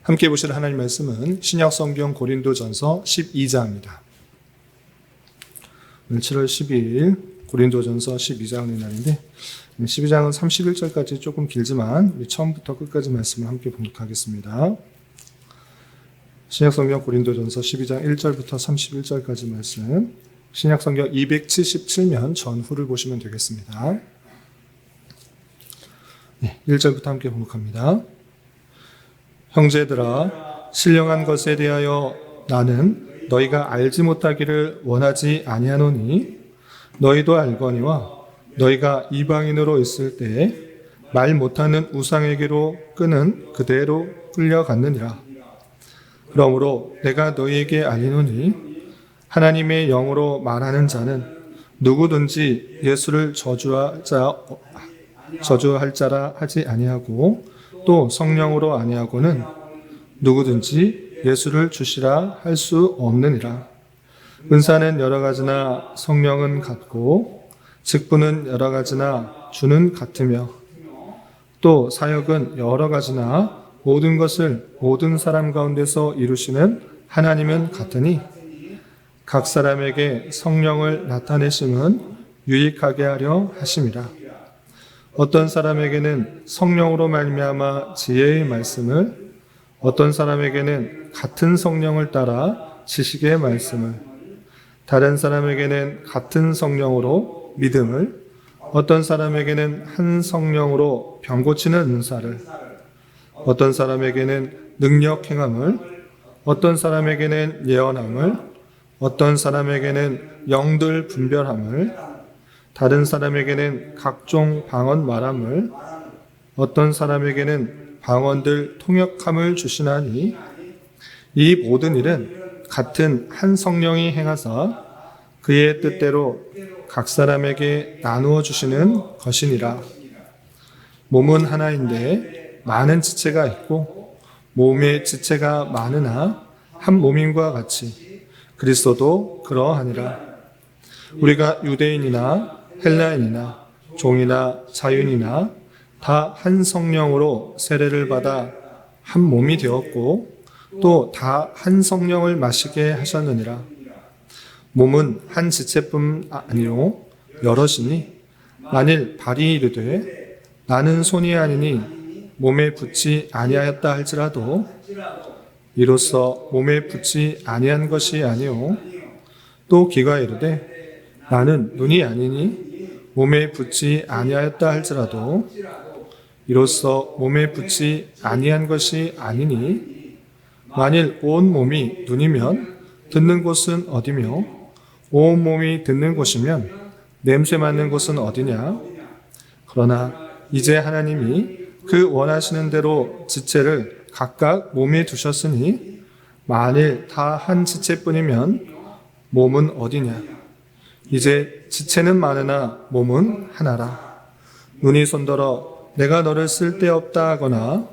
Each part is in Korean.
함께 보실 하나님 말씀은 신약성경 고린도전서 12장입니다. 오늘 7월 12일 고린도전서 12장의 날인데 12장은 31절까지 조금 길지만 우리 처음부터 끝까지 말씀을 함께 봉독하겠습니다. 신약성경 고린도전서 12장 1절부터 31절까지 말씀, 신약성경 277면 전후를 보시면 되겠습니다. 1절부터 함께 봉독합니다. 형제들아, 신령한 것에 대하여 나는 너희가 알지 못하기를 원하지 아니하노니 너희도 알거니와 너희가 이방인으로 있을 때 말 못하는 우상에게로 끄는 그대로 끌려갔느니라. 그러므로 내가 너희에게 알리노니 하나님의 영으로 말하는 자는 누구든지 예수를 저주할 자라 하지 아니하고 또 성령으로 아니하고는 누구든지 예수를 주시라 할 수 없느니라. 은사는 여러 가지나 성령은 같고 직분은 여러 가지나 주는 같으며 또 사역은 여러 가지나 모든 것을 모든 사람 가운데서 이루시는 하나님은 같으니 각 사람에게 성령을 나타내심은 유익하게 하려 하심이라. 어떤 사람에게는 성령으로 말미암아 지혜의 말씀을, 어떤 사람에게는 같은 성령을 따라 지식의 말씀을, 다른 사람에게는 같은 성령으로 믿음을, 어떤 사람에게는 한 성령으로 병 고치는 은사를, 어떤 사람에게는 능력 행함을, 어떤 사람에게는 예언함을, 어떤 사람에게는 영들 분별함을, 다른 사람에게는 각종 방언 말함을, 어떤 사람에게는 방언들 통역함을 주시나니 이 모든 일은 같은 한 성령이 행하사 그의 뜻대로 각 사람에게 나누어 주시는 것이니라. 몸은 하나인데 많은 지체가 있고 몸의 지체가 많으나 한 몸인과 같이 그리스도도 그러하니라. 우리가 유대인이나 헬라인이나 종이나 자유인이나 다 한 성령으로 세례를 받아 한 몸이 되었고 또 다 한 성령을 마시게 하셨느니라. 몸은 한 지체뿐 아니요 여럿이니 만일 발이 이르되 나는 손이 아니니 몸에 붙지 아니하였다 할지라도 이로써 몸에 붙지 아니한 것이 아니요 또 귀가 이르되 나는 눈이 아니니 몸에 붙지 아니하였다 할지라도 이로써 몸에 붙지 아니한 것이 아니니 만일 온 몸이 눈이면 듣는 곳은 어디며 온 몸이 듣는 곳이면 냄새 맡는 곳은 어디냐. 그러나 이제 하나님이 그 원하시는 대로 지체를 각각 몸에 두셨으니 만일 다 한 지체뿐이면 몸은 어디냐. 이제 지체는 많으나 몸은 하나라. 눈이 손더러 내가 너를 쓸데없다 하거나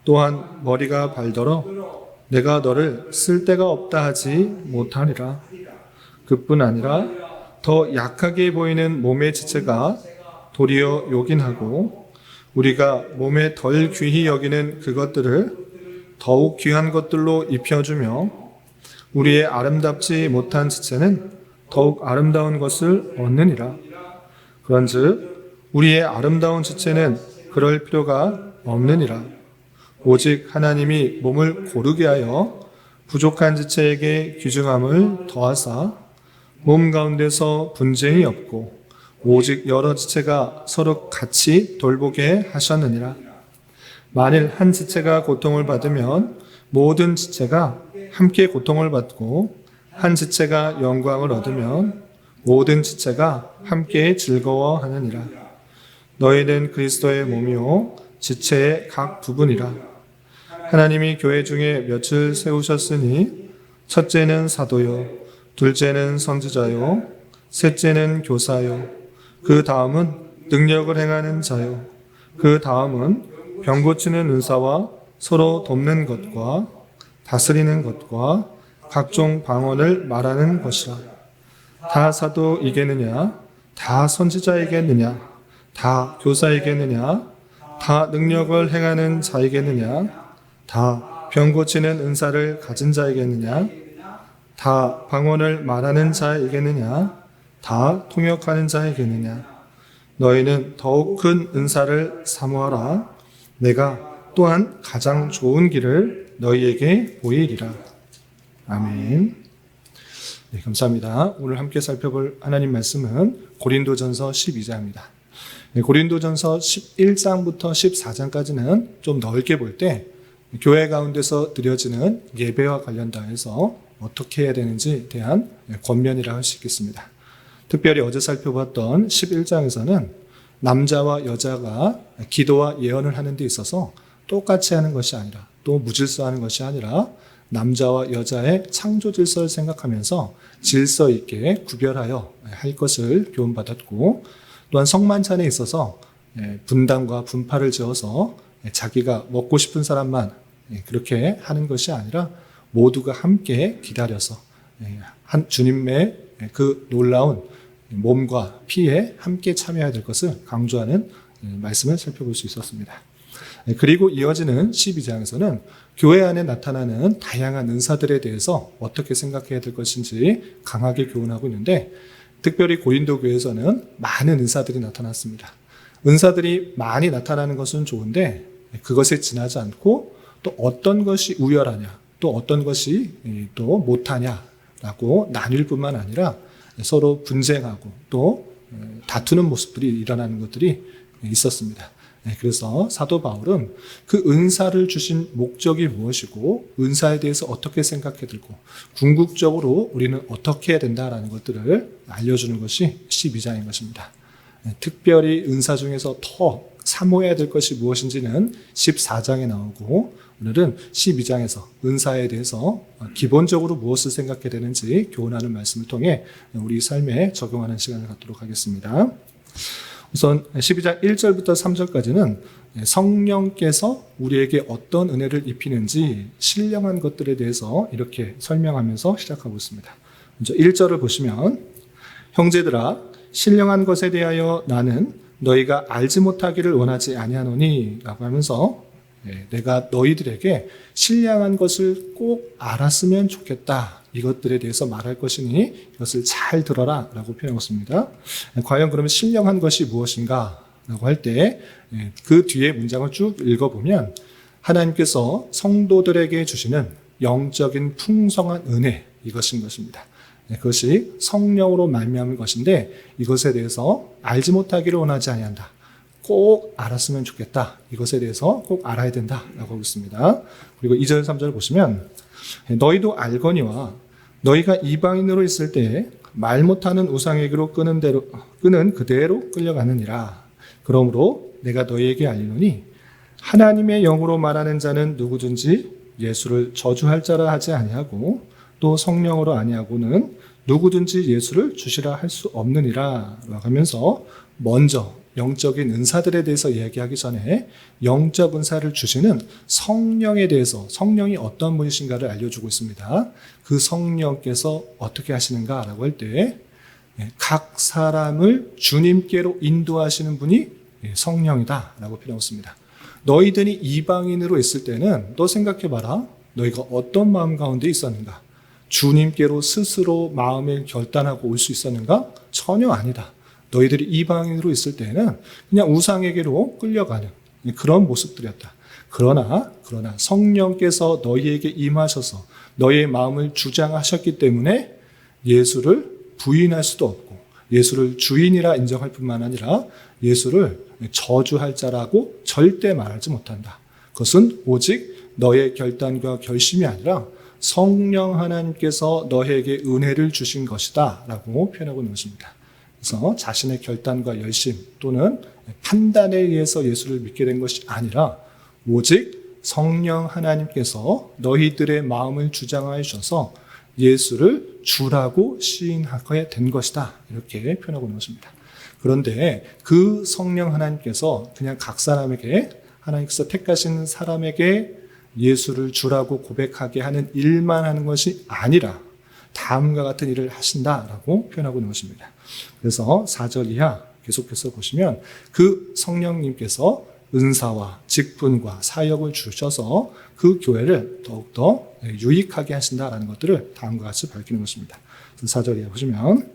또한 머리가 발더러 내가 너를 쓸데가 없다 하지 못하리라. 그뿐 아니라 더 약하게 보이는 몸의 지체가 도리어 요긴하고 우리가 몸에 덜 귀히 여기는 그것들을 더욱 귀한 것들로 입혀주며 우리의 아름답지 못한 지체는 더욱 아름다운 것을 얻느니라. 그런즉 우리의 아름다운 지체는 그럴 필요가 없느니라. 오직 하나님이 몸을 고르게 하여 부족한 지체에게 귀중함을 더하사 몸 가운데서 분쟁이 없고 오직 여러 지체가 서로 같이 돌보게 하셨느니라. 만일 한 지체가 고통을 받으면 모든 지체가 함께 고통을 받고 한 지체가 영광을 얻으면 모든 지체가 함께 즐거워하느니라. 너희는 그리스도의 몸이요 지체의 각 부분이라. 하나님이 교회 중에 몇을 세우셨으니 첫째는 사도요, 둘째는 선지자요, 셋째는 교사요, 그 다음은 능력을 행하는 자요, 그 다음은 병 고치는 은사와 서로 돕는 것과 다스리는 것과 각종 방언을 말하는 것이라. 다 사도이겠느냐? 다 선지자이겠느냐? 다 교사이겠느냐? 다 능력을 행하는 자이겠느냐? 다 병 고치는 은사를 가진 자에게느냐? 다 방언을 말하는 자에게느냐? 다 통역하는 자에게느냐? 너희는 더욱 큰 은사를 사모하라. 내가 또한 가장 좋은 길을 너희에게 보이리라. 아멘. 네, 감사합니다. 오늘 함께 살펴볼 하나님 말씀은 고린도전서 12장입니다. 네, 고린도전서 11장부터 14장까지는 좀 넓게 볼 때 교회 가운데서 드려지는 예배와 관련하여서 어떻게 해야 되는지에 대한 권면이라 할 수 있겠습니다. 특별히 어제 살펴봤던 11장에서는 남자와 여자가 기도와 예언을 하는 데 있어서 똑같이 하는 것이 아니라 또 무질서하는 것이 아니라 남자와 여자의 창조 질서를 생각하면서 질서 있게 구별하여 할 것을 교훈받았고, 또한 성만찬에 있어서 분당과 분파를 지어서 자기가 먹고 싶은 사람만 그렇게 하는 것이 아니라 모두가 함께 기다려서 주님의 그 놀라운 몸과 피에 함께 참여해야 될 것을 강조하는 말씀을 살펴볼 수 있었습니다. 그리고 이어지는 12장에서는 교회 안에 나타나는 다양한 은사들에 대해서 어떻게 생각해야 될 것인지 강하게 교훈하고 있는데, 특별히 고린도 교회에서는 많은 은사들이 나타났습니다. 은사들이 많이 나타나는 것은 좋은데 그것에 지나지 않고 또 어떤 것이 우열하냐, 또 어떤 것이 또 못하냐라고 나뉠 뿐만 아니라 서로 분쟁하고 또 다투는 모습들이 일어나는 것들이 있었습니다. 그래서 사도 바울은 그 은사를 주신 목적이 무엇이고 은사에 대해서 어떻게 생각해야 되고 궁극적으로 우리는 어떻게 해야 된다라는 것들을 알려주는 것이 12장인 것입니다. 특별히 은사 중에서 더 사모해야 될 것이 무엇인지는 14장에 나오고, 오늘은 12장에서 은사에 대해서 기본적으로 무엇을 생각해야 되는지 교훈하는 말씀을 통해 우리 삶에 적용하는 시간을 갖도록 하겠습니다. 우선 12장 1절부터 3절까지는 성령께서 우리에게 어떤 은혜를 입히는지 신령한 것들에 대해서 이렇게 설명하면서 시작하고 있습니다. 먼저 1절을 보시면, 형제들아 신령한 것에 대하여 나는 너희가 알지 못하기를 원하지 아니하노니 라고 하면서 내가 너희들에게 신령한 것을 꼭 알았으면 좋겠다, 이것들에 대해서 말할 것이니 이것을 잘 들어라 라고 표현하고 있습니다. 과연 그러면 신령한 것이 무엇인가 라고 할 때 그 뒤에 문장을 쭉 읽어보면 하나님께서 성도들에게 주시는 영적인 풍성한 은혜, 이것인 것입니다. 그것이 성령으로 말미암은 것인데 이것에 대해서 알지 못하기를 원하지 아니한다, 꼭 알았으면 좋겠다, 이것에 대해서 꼭 알아야 된다라고 하고 있습니다. 그리고 2절 3절 보시면, 너희도 알거니와 너희가 이방인으로 있을 때 말 못하는 우상에게로 끄는 그대로 끌려가느니라. 그러므로 내가 너희에게 알리노니 하나님의 영으로 말하는 자는 누구든지 예수를 저주할 자라 하지 아니하고 또 성령으로 아니하고는 누구든지 예수를 주시라 할 수 없느니라 라고 하면서 먼저 영적인 은사들에 대해서 이야기하기 전에 영적 은사를 주시는 성령에 대해서, 성령이 어떤 분이신가를 알려주고 있습니다. 그 성령께서 어떻게 하시는가라고 할 때 각 사람을 주님께로 인도하시는 분이 성령이다라고 표현하고 있습니다. 너희들이 이방인으로 있을 때는 너 생각해봐라. 너희가 어떤 마음 가운데 있었는가? 주님께로 스스로 마음을 결단하고 올 수 있었는가? 전혀 아니다. 너희들이 이방인으로 있을 때는 그냥 우상에게로 끌려가는 그런 모습들이었다. 그러나 성령께서 너희에게 임하셔서 너희의 마음을 주장하셨기 때문에 예수를 부인할 수도 없고 예수를 주인이라 인정할 뿐만 아니라 예수를 저주할 자라고 절대 말하지 못한다. 그것은 오직 너의 결단과 결심이 아니라 성령 하나님께서 너에게 은혜를 주신 것이다 라고 표현하고 있는 것입니다. 그래서 자신의 결단과 열심 또는 판단에 의해서 예수를 믿게 된 것이 아니라 오직 성령 하나님께서 너희들의 마음을 주장하여 주셔서 예수를 주라고 시인하게 된 것이다, 이렇게 표현하고 있는 것입니다. 그런데 그 성령 하나님께서 그냥 각 사람에게, 하나님께서 택하신 사람에게 예수를 주라고 고백하게 하는 일만 하는 것이 아니라 다음과 같은 일을 하신다라고 표현하고 있는 것입니다. 그래서 4절 이하 계속해서 보시면 그 성령님께서 은사와 직분과 사역을 주셔서 그 교회를 더욱더 유익하게 하신다라는 것들을 다음과 같이 밝히는 것입니다. 4절에 보시면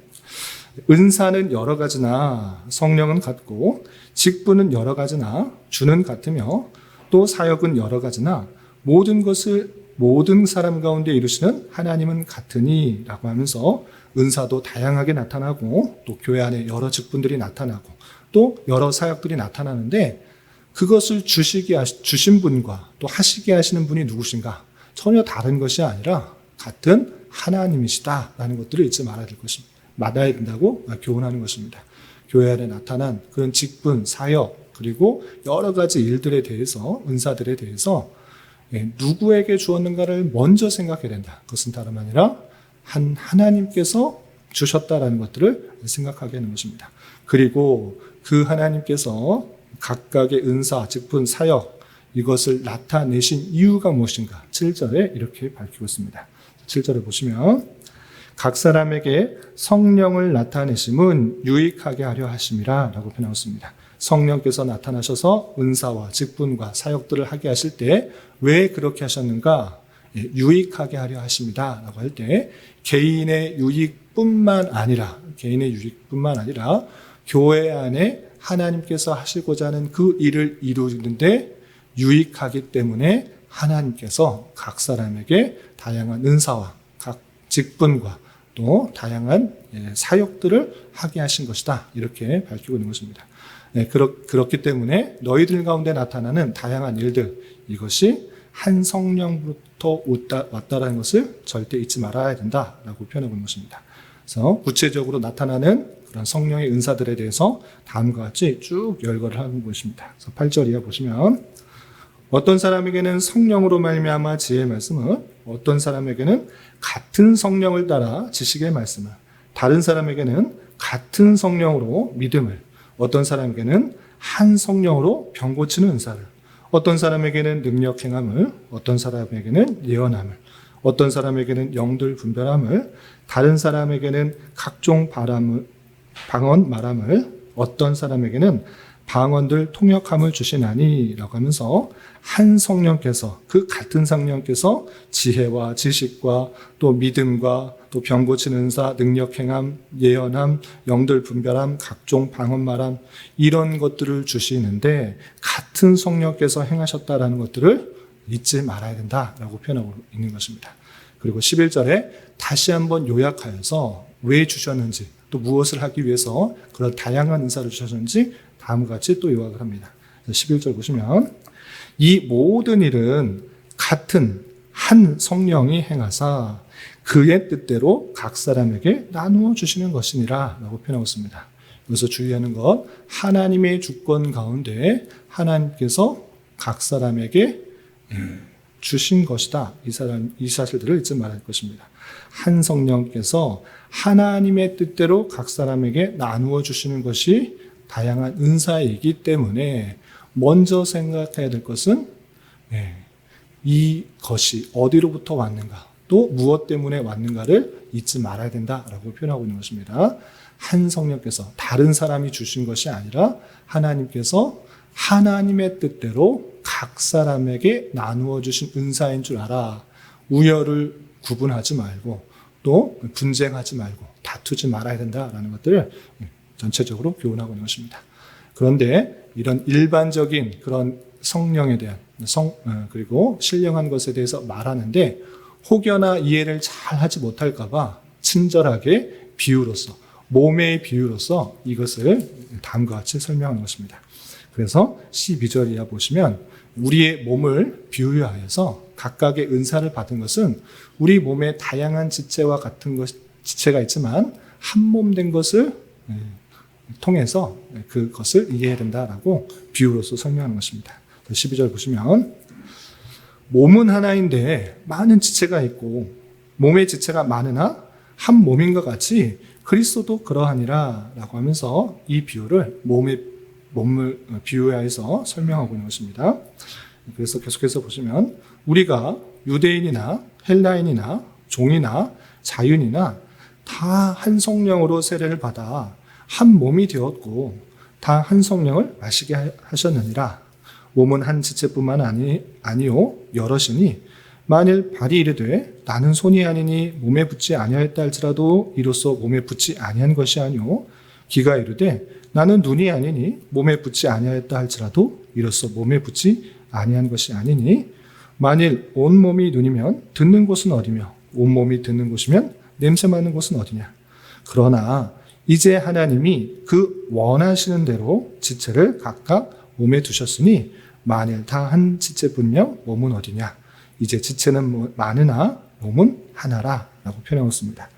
은사는 여러 가지나 성령은 같고 직분은 여러 가지나 주는 같으며 또 사역은 여러 가지나 모든 것을 모든 사람 가운데 이루시는 하나님은 같으니 라고 하면서 은사도 다양하게 나타나고 또 교회 안에 여러 직분들이 나타나고 또 여러 사역들이 나타나는데 그것을 주신 분과 또 하시게 하시는 분이 누구신가? 전혀 다른 것이 아니라 같은 하나님이시다라는 것들을 잊지 말아야 된다고 교훈하는 것입니다. 교회 안에 나타난 그런 직분, 사역, 그리고 여러 가지 일들에 대해서, 은사들에 대해서 누구에게 주었는가를 먼저 생각해야 된다. 그것은 다름 아니라 한 하나님께서 주셨다라는 것들을 생각하게 하는 것입니다. 그리고 그 하나님께서 각각의 은사, 직분, 사역 이것을 나타내신 이유가 무엇인가? 7절에 이렇게 밝히고 있습니다. 7절을 보시면 각 사람에게 성령을 나타내심은 유익하게 하려 하심이라 라고 표현하고 있습니다. 성령께서 나타나셔서 은사와 직분과 사역들을 하게 하실 때 왜 그렇게 하셨는가? 유익하게 하려 하십니다 라고 할 때 개인의 유익뿐만 아니라 교회 안에 하나님께서 하시고자 하는 그 일을 이루는데 유익하기 때문에 하나님께서 각 사람에게 다양한 은사와 각 직분과 또 다양한 사역들을 하게 하신 것이다. 이렇게 밝히고 있는 것입니다. 그렇기 때문에 너희들 가운데 나타나는 다양한 일들 이것이 한 성령부터 왔다라는 것을 절대 잊지 말아야 된다라고 표현하고 있는 것입니다. 그래서 구체적으로 나타나는 그런 성령의 은사들에 대해서 다음과 같이 쭉 열거를 하는 것입니다. 그래서 8절 이하 보시면 어떤 사람에게는 성령으로 말미암아 지혜의 말씀을, 어떤 사람에게는 같은 성령을 따라 지식의 말씀을, 다른 사람에게는 같은 성령으로 믿음을, 어떤 사람에게는 한 성령으로 병 고치는 은사를, 어떤 사람에게는 능력 행함을, 어떤 사람에게는 예언함을, 어떤 사람에게는 영들 분별함을, 다른 사람에게는 각종 방언 말함을, 어떤 사람에게는 방언들 통역함을 주시나니 라고 하면서 한 성령께서 그 같은 성령께서 지혜와 지식과 또 믿음과 또 병 고치는 은사, 능력 행함, 예언함, 영들 분별함, 각종 방언 말함 이런 것들을 주시는데 같은 성령께서 행하셨다라는 것들을 잊지 말아야 된다라고 표현하고 있는 것입니다. 그리고 11절에 다시 한번 요약하여서 왜 주셨는지 또 무엇을 하기 위해서 그런 다양한 은사를 주셨는지 다음과 같이 또 요약을 합니다. 11절 보시면 이 모든 일은 같은 한 성령이 행하사 그의 뜻대로 각 사람에게 나누어 주시는 것이니라 라고 표현하고 있습니다. 여기서 주의하는 것 하나님의 주권 가운데 하나님께서 각 사람에게 주신 것이다. 이 사실들을 잊지 말아야 할 것입니다. 한 성령께서 하나님의 뜻대로 각 사람에게 나누어 주시는 것이 다양한 은사이기 때문에 먼저 생각해야 될 것은 이것이 어디로부터 왔는가 또 무엇 때문에 왔는가를 잊지 말아야 된다라고 표현하고 있는 것입니다. 한 성령께서 다른 사람이 주신 것이 아니라 하나님께서 하나님의 뜻대로 각 사람에게 나누어 주신 은사인 줄 알아. 우열을 구분하지 말고 또 분쟁하지 말고 다투지 말아야 된다라는 것들을 전체적으로 교훈하고 있는 것입니다. 그런데 이런 일반적인 그런 성령에 대한 그리고 신령한 것에 대해서 말하는데 혹여나 이해를 잘 하지 못할까 봐 친절하게 비유로서 몸의 비유로서 이것을 다음과 같이 설명하는 것입니다. 그래서 12절 이하 보시면 우리의 몸을 비유하여서 각각의 은사를 받은 것은 우리 몸의 다양한 지체와 같은 지체가 있지만 한 몸 된 것을 통해서 그것을 이해해야 된다라고 비유로서 설명하는 것입니다. 12절 보시면 몸은 하나인데 많은 지체가 있고 몸의 지체가 많으나 한 몸인 것 같이 그리스도도 그러하니라 라고 하면서 이 비유를 몸을 비유하여서 설명하고 있는 것입니다. 그래서 계속해서 보시면 우리가 유대인이나 헬라인이나 종이나 자윤이나 다 한 성령으로 세례를 받아 한 몸이 되었고 다 한 성령을 마시게 하셨느니라. 몸은 한 지체뿐만 아니요 여럿이니 만일 발이 이르되 나는 손이 아니니 몸에 붙지 아니하였다 할지라도 이로써 몸에 붙지 아니한 것이 아니요 귀가 이르되 나는 눈이 아니니 몸에 붙지 아니하였다 할지라도 이로써 몸에 붙지 아니한 것이 아니니 만일 온 몸이 눈이면 듣는 곳은 어디며 온 몸이 듣는 곳이면 냄새 맡는 곳은 어디냐. 그러나 이제 하나님이 그 원하시는 대로 지체를 각각 몸에 두셨으니 만일 다 한 지체뿐이면 몸은 어디냐. 이제 지체는 많으나 몸은 하나라 라고 표현하고 있습니다.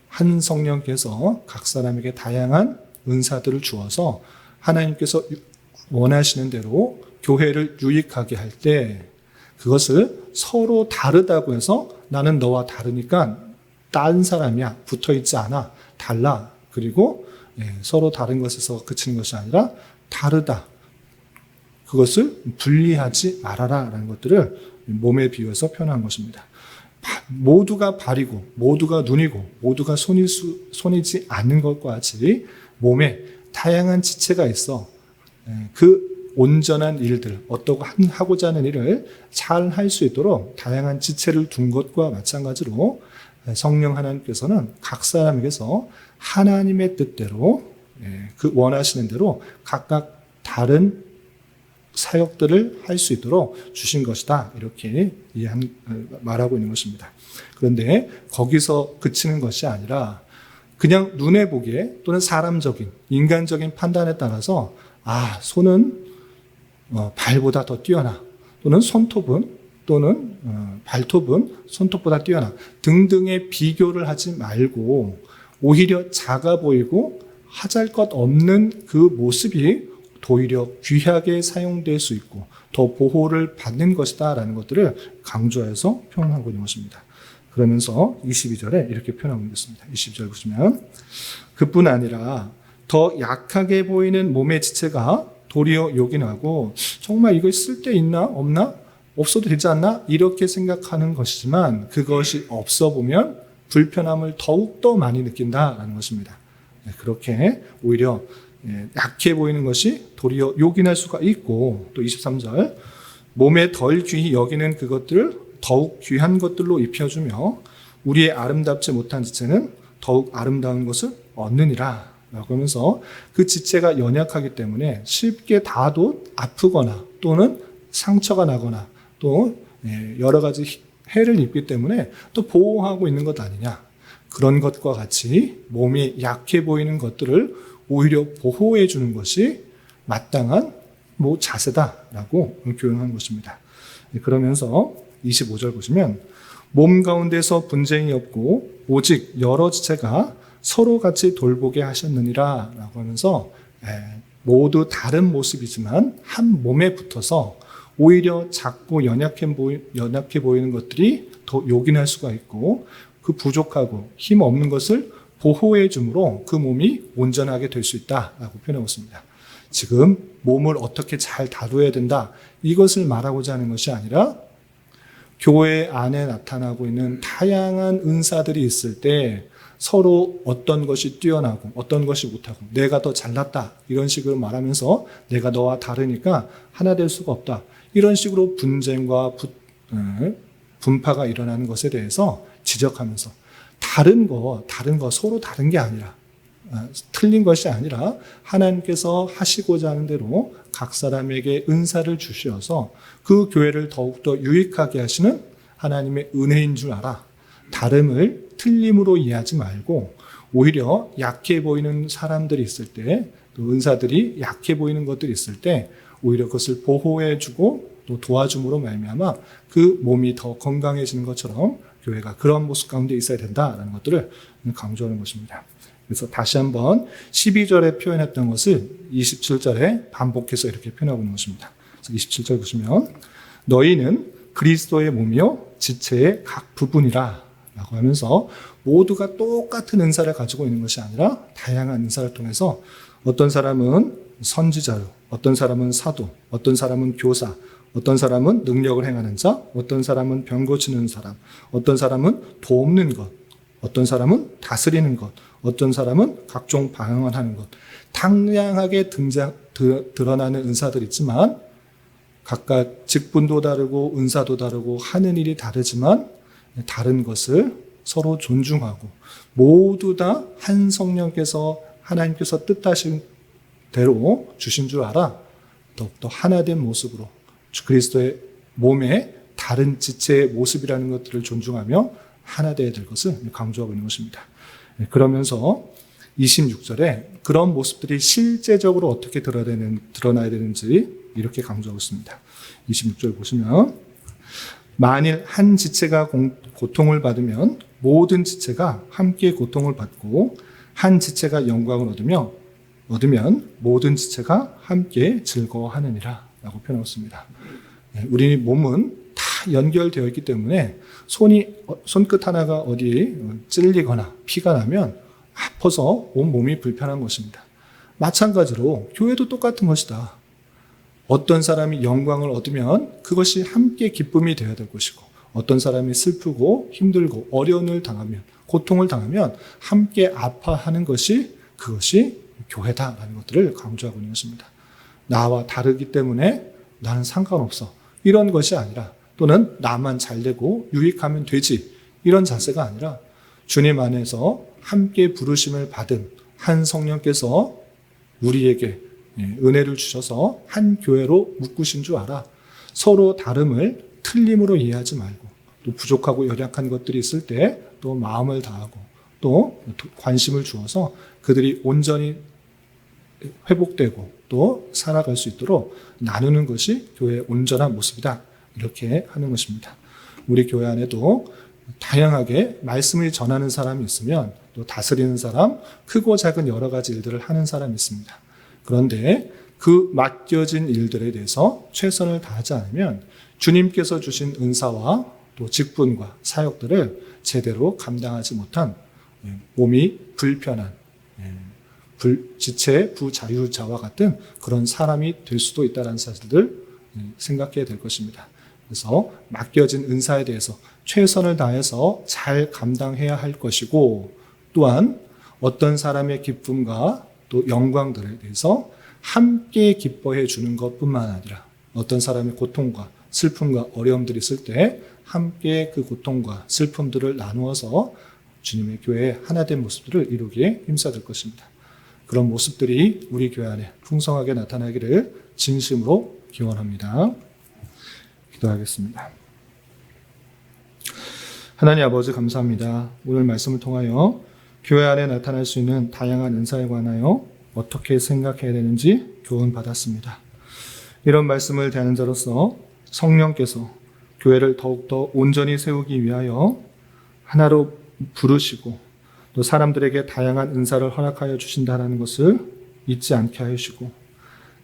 한 성령께서 각 사람에게 다양한 은사들을 주어서 하나님께서 원하시는 대로 교회를 유익하게 할 때 그것을 서로 다르다고 해서 나는 너와 다르니까 다른 사람이야, 붙어있지 않아, 달라. 그리고 서로 다른 것에서 그치는 것이 아니라 다르다. 그것을 분리하지 말아라 라는 것들을 몸에 비유해서 표현한 것입니다. 모두가 발이고 모두가 눈이고 모두가 손이지 않는 것과 같이 몸에 다양한 지체가 있어 그 온전한 일들, 어떻고 하고자 하는 일을 잘 할 수 있도록 다양한 지체를 둔 것과 마찬가지로 성령 하나님께서는 각 사람에게서 하나님의 뜻대로 그 원하시는 대로 각각 다른 사역들을 할 수 있도록 주신 것이다. 이렇게 말하고 있는 것입니다. 그런데 거기서 그치는 것이 아니라 그냥 눈에 보기에 또는 사람적인, 인간적인 판단에 따라서 손은 발보다 더 뛰어나 또는 손톱은 또는 발톱은 손톱보다 뛰어나 등등의 비교를 하지 말고 오히려 작아 보이고 하잘것없는 그 모습이 오히려 귀하게 사용될 수 있고 더 보호를 받는 것이다 라는 것들을 강조해서 표현하고 있는 것입니다. 그러면서 22절에 이렇게 표현하고 있습니다. 22절 보시면 그뿐 아니라 더 약하게 보이는 몸의 지체가 도리어 요긴하고 정말 이거 쓸데 있나 없나 없어도 되지 않나 이렇게 생각하는 것이지만 그것이 없어 보면 불편함을 더욱더 많이 느낀다라는 것입니다. 그렇게 오히려 약해 보이는 것이 도리어 요긴할 수가 있고 또 23절 몸에 덜 귀히 여기는 그것들을 더욱 귀한 것들로 입혀주며 우리의 아름답지 못한 지체는 더욱 아름다운 것을 얻느니라 라고 하면서 그 지체가 연약하기 때문에 쉽게 닿아도 아프거나 또는 상처가 나거나 또 여러 가지 해를 입기 때문에 또 보호하고 있는 것 아니냐. 그런 것과 같이 몸이 약해 보이는 것들을 오히려 보호해 주는 것이 마땅한 자세다라고 교훈한 것입니다. 그러면서 25절 보시면 몸 가운데서 분쟁이 없고 오직 여러 지체가 서로 같이 돌보게 하셨느니라 라고 하면서 모두 다른 모습이지만 한 몸에 붙어서 오히려 작고 연약해 보이는 것들이 더 요긴할 수가 있고 그 부족하고 힘 없는 것을 보호해 줌으로 그 몸이 온전하게 될 수 있다라고 표현하고 있습니다. 지금 몸을 어떻게 잘 다루어야 된다 이것을 말하고자 하는 것이 아니라 교회 안에 나타나고 있는 다양한 은사들이 있을 때 서로 어떤 것이 뛰어나고 어떤 것이 못하고 내가 더 잘났다 이런 식으로 말하면서 내가 너와 다르니까 하나 될 수가 없다 이런 식으로 분쟁과 분파가 일어나는 것에 대해서 지적하면서 다른 거 서로 다른 게 아니라 틀린 것이 아니라 하나님께서 하시고자 하는 대로 각 사람에게 은사를 주셔서 그 교회를 더욱더 유익하게 하시는 하나님의 은혜인 줄 알아. 다름을 틀림으로 이해하지 말고 오히려 약해 보이는 사람들이 있을 때 또 은사들이 약해 보이는 것들이 있을 때 오히려 그것을 보호해주고 또 도와줌으로 말미암아 그 몸이 더 건강해지는 것처럼 교회가 그런 모습 가운데 있어야 된다라는 것들을 강조하는 것입니다. 그래서 다시 한번 12절에 표현했던 것을 27절에 반복해서 이렇게 표현하고 있는 것입니다. 그래서 27절 보시면 너희는 그리스도의 몸이요 지체의 각 부분이라 라고 하면서 모두가 똑같은 은사를 가지고 있는 것이 아니라 다양한 은사를 통해서 어떤 사람은 선지자로, 어떤 사람은 사도, 어떤 사람은 교사, 어떤 사람은 능력을 행하는 자, 어떤 사람은 병 고치는 사람, 어떤 사람은 돕는 것, 어떤 사람은 다스리는 것, 어떤 사람은 각종 방언하는 것. 다양하게 드러나는 은사들이 있지만 각각 직분도 다르고 은사도 다르고 하는 일이 다르지만 다른 것을 서로 존중하고 모두 다 한 성령께서 하나님께서 뜻하신 대로 주신 줄 알아 더욱더 하나된 모습으로 그리스도의 몸의 다른 지체의 모습이라는 것들을 존중하며 하나 되어야 될 것을 강조하고 있는 것입니다. 그러면서 26절에 그런 모습들이 실제적으로 어떻게 드러나야 되는지 이렇게 강조하고 있습니다. 26절 보시면 만일 한 지체가 고통을 받으면 모든 지체가 함께 고통을 받고 한 지체가 영광을 얻으면 모든 지체가 함께 즐거워하느니라 라고 표현하고 있습니다. 우리 몸은 다 연결되어 있기 때문에 손끝 하나가 어디 찔리거나 피가 나면 아파서 온 몸이 불편한 것입니다. 마찬가지로 교회도 똑같은 것이다. 어떤 사람이 영광을 얻으면 그것이 함께 기쁨이 되어야 될 것이고 어떤 사람이 슬프고 힘들고 어려움을 당하면 고통을 당하면 함께 아파하는 것이 그것이 교회다라는 것들을 강조하고 있는 것입니다. 나와 다르기 때문에 나는 상관없어. 이런 것이 아니라 또는 나만 잘되고 유익하면 되지. 이런 자세가 아니라 주님 안에서 함께 부르심을 받은 한 성령께서 우리에게 은혜를 주셔서 한 교회로 묶으신 줄 알아. 서로 다름을 틀림으로 이해하지 말고 또 부족하고 연약한 것들이 있을 때 또 마음을 다하고 또 관심을 주어서 그들이 온전히 회복되고 또 살아갈 수 있도록 나누는 것이 교회의 온전한 모습이다. 이렇게 하는 것입니다. 우리 교회 안에도 다양하게 말씀을 전하는 사람이 있으면 또 다스리는 사람, 크고 작은 여러 가지 일들을 하는 사람이 있습니다. 그런데 그 맡겨진 일들에 대해서 최선을 다하지 않으면 주님께서 주신 은사와 또 직분과 사역들을 제대로 감당하지 못한 몸이 불편한 지체 부자유자와 같은 그런 사람이 될 수도 있다는 사실을 생각해야 될 것입니다. 그래서 맡겨진 은사에 대해서 최선을 다해서 잘 감당해야 할 것이고 또한 어떤 사람의 기쁨과 또 영광들에 대해서 함께 기뻐해 주는 것뿐만 아니라 어떤 사람의 고통과 슬픔과 어려움들이 있을 때 함께 그 고통과 슬픔들을 나누어서 주님의 교회의 하나된 모습들을 이루기에 힘써야 될 것입니다. 그런 모습들이 우리 교회 안에 풍성하게 나타나기를 진심으로 기원합니다. 기도하겠습니다. 하나님 아버지 감사합니다. 오늘 말씀을 통하여 교회 안에 나타날 수 있는 다양한 은사에 관하여 어떻게 생각해야 되는지 교훈받았습니다. 이런 말씀을 대하는 자로서 성령께서 교회를 더욱더 온전히 세우기 위하여 하나로 부르시고 또 사람들에게 다양한 은사를 허락하여 주신다는 것을 잊지 않게 하시고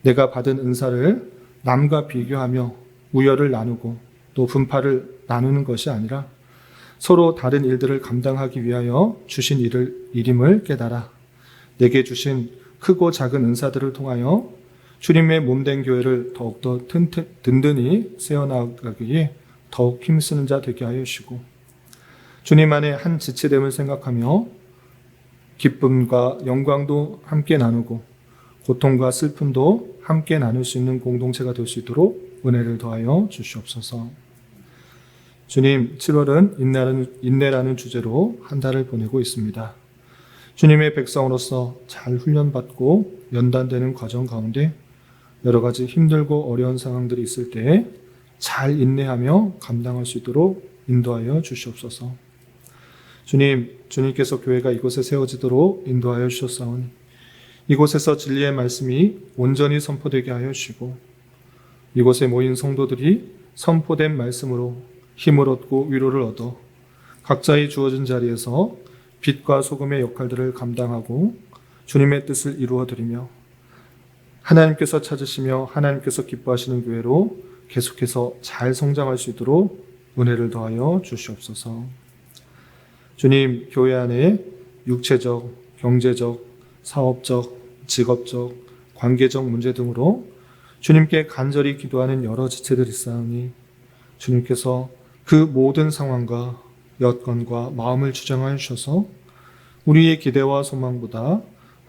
내가 받은 은사를 남과 비교하며 우열을 나누고 또 분파를 나누는 것이 아니라 서로 다른 일들을 감당하기 위하여 주신 일임을 깨달아 내게 주신 크고 작은 은사들을 통하여 주님의 몸된 교회를 더욱더 든든히 세워나가기에 더욱 힘쓰는 자 되게 하여 주시고 주님 안에 한 지체됨을 생각하며 기쁨과 영광도 함께 나누고 고통과 슬픔도 함께 나눌 수 있는 공동체가 될 수 있도록 은혜를 더하여 주시옵소서. 주님, 7월은 인내라는 주제로 한 달을 보내고 있습니다. 주님의 백성으로서 잘 훈련받고 연단되는 과정 가운데 여러 가지 힘들고 어려운 상황들이 있을 때 잘 인내하며 감당할 수 있도록 인도하여 주시옵소서. 주님께서 교회가 이곳에 세워지도록 인도하여 주셨사오니 이곳에서 진리의 말씀이 온전히 선포되게 하여 주시고 이곳에 모인 성도들이 선포된 말씀으로 힘을 얻고 위로를 얻어 각자의 주어진 자리에서 빛과 소금의 역할들을 감당하고 주님의 뜻을 이루어드리며 하나님께서 찾으시며 하나님께서 기뻐하시는 교회로 계속해서 잘 성장할 수 있도록 은혜를 더하여 주시옵소서. 주님, 교회 안에 육체적, 경제적, 사업적, 직업적, 관계적 문제 등으로 주님께 간절히 기도하는 여러 지체들이 있사오니 주님께서 그 모든 상황과 여건과 마음을 주장하여 주셔서 우리의 기대와 소망보다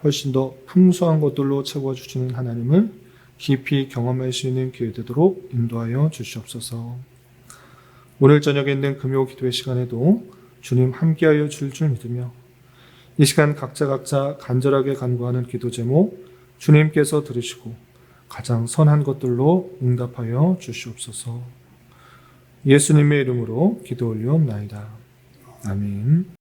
훨씬 더 풍성한 것들로 채워주시는 하나님을 깊이 경험할 수 있는 기회 되도록 인도하여 주시옵소서. 오늘 저녁에 있는 금요 기도의 시간에도 주님 함께하여 줄 믿으며 이 시간 각자 간절하게 간구하는 기도 제목 주님께서 들으시고 가장 선한 것들로 응답하여 주시옵소서. 예수님의 이름으로 기도 올리옵나이다. 아멘.